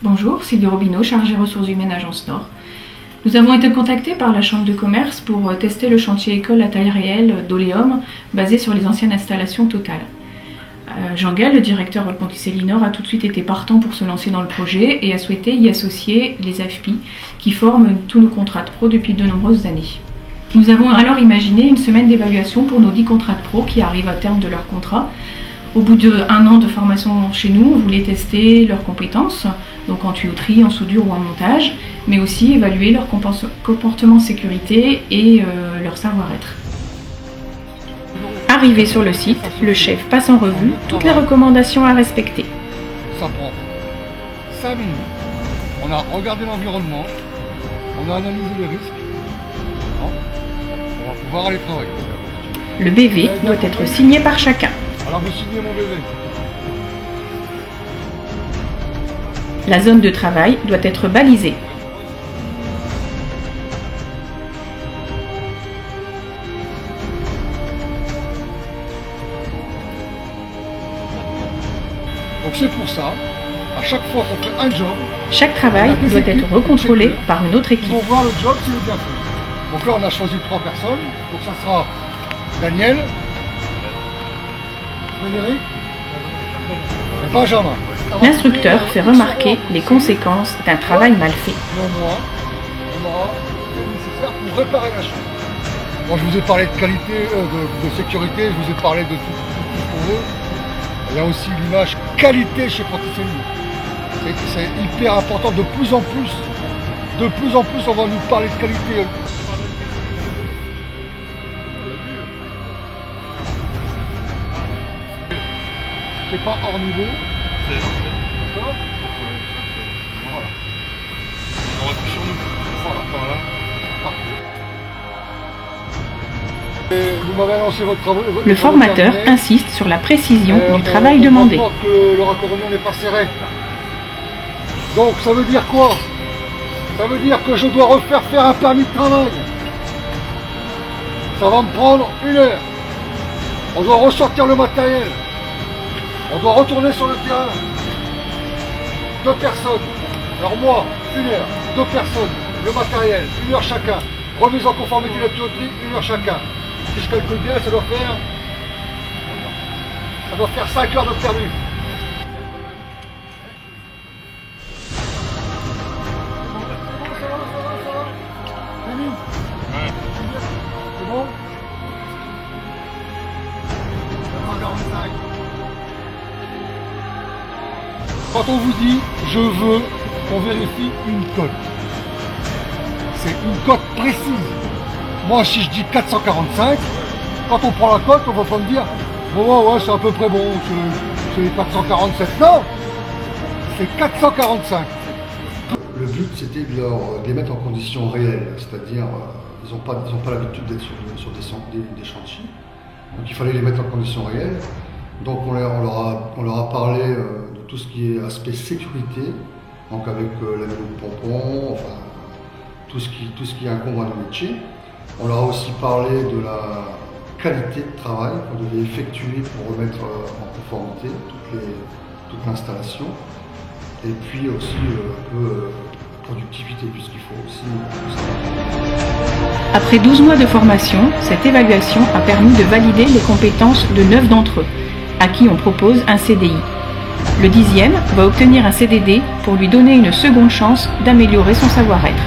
Bonjour, Sylvie Robineau, chargée ressources humaines Agence Nord. Nous avons été contactés par la Chambre de commerce pour tester le chantier école à taille réelle d'Oléum, basé sur les anciennes installations Total. Jean Gall, le directeur Volponticelli Nord, a tout de suite été partant pour se lancer dans le projet et a souhaité y associer les AFPI qui forment tous nos contrats de pro depuis de nombreuses années. Nous avons alors imaginé une semaine d'évaluation pour nos 10 contrats de pro qui arrivent à terme de leur contrat. Au bout d'1 an de formation chez nous, on voulait tester leurs compétences, donc en tuyauterie, en soudure ou en montage, mais aussi évaluer leur comportement sécurité et leur savoir-être. Arrivé sur le site, le chef passe en revue toutes les recommandations à respecter. Ça prend 5 minutes. On a regardé l'environnement, on a analysé les risques. On va pouvoir aller travailler. Le BV doit être signé par chacun. Alors vous signez mon BV. La zone de travail doit être balisée. Donc c'est pour ça, à chaque fois qu'on fait un job, chaque travail doit être recontrôlé par une autre équipe. Pour voir le job s'il est bien fait. Donc là on a choisi 3 personnes, donc ça sera Daniel, Frédéric et Benjamin. L'instructeur fait remarquer les conséquences d'un travail mal fait. Moi, on aura le nécessaire pour réparer la chose. Bon, je vous ai parlé de qualité, de sécurité, je vous ai parlé de tout ce qu'on veut. Il y a aussi l'image qualité chez Ponticelli. C'est hyper important, de plus en plus on va nous parler de qualité. C'est pas hors niveau. D'accord. Voilà. On va tout sur nous. Voilà. Vous m'avez annoncé votre travail. Le formateur insiste sur la précision du travail demandé. Que le raccordement n'est pas serré. Donc ça veut dire quoi? Ça veut dire que je dois refaire faire un permis de travail. Ça va me prendre 1 heure. On doit ressortir le matériel. On doit retourner sur le terrain. 2 personnes. Alors moi, 1 heure. 2 personnes. Le matériel, 1 heure chacun. Remise en conformité de la tuyauterie, 1 heure chacun. Si je calcule bien, ça doit faire 5 heures de perdu. C'est bon? Quand on vous dit je veux, on vérifie une cote. C'est une cote précise. Moi si je dis 445, quand on prend la cote, on va pas me dire bon ouais c'est à peu près bon, c'est 447. Non, c'est 445. Le but c'était de les mettre en conditions réelles, c'est-à-dire ils n'ont pas l'habitude d'être sur des chantiers. Donc il fallait les mettre en conditions réelles. Donc on leur a parlé de tout ce qui est aspect sécurité, donc avec la vélo de pompon, enfin tout ce qui incombe à nos métiers. On leur a aussi parlé de la qualité de travail qu'on devait effectuer pour remettre en conformité toute l'installation. Et puis aussi un peu productivité, puisqu'il faut aussi... Après 12 mois de formation, cette évaluation a permis de valider les compétences de 9 d'entre eux, à qui on propose un CDI. Le 10e va obtenir un CDD pour lui donner une seconde chance d'améliorer son savoir-être.